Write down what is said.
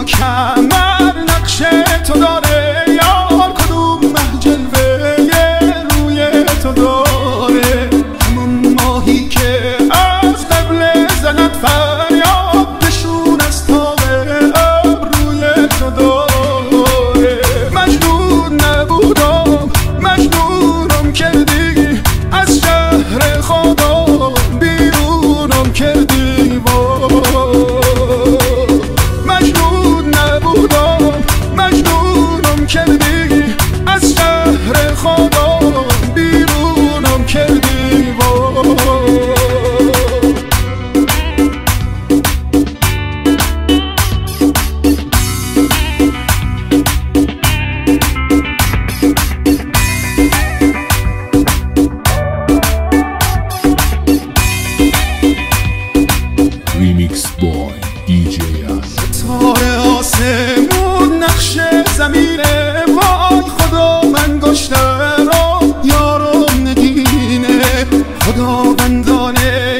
کمر نقش تو داره یار، کدوم مه جلوه روی تو داره. همون ماهی که از قبل زند فریاد نشون از تاق ابروی تو داره. مجنون نبودم مجنونم کردی، از شهر خدا بیرونم کردی. مجنون نبودم مجنونم کردی، از شهر خدا بیرونم کردی. Remix boy DJ ستاره آسمون نقش زمینه، وای خدا من گشته را یارم نگینه. خدا بندانه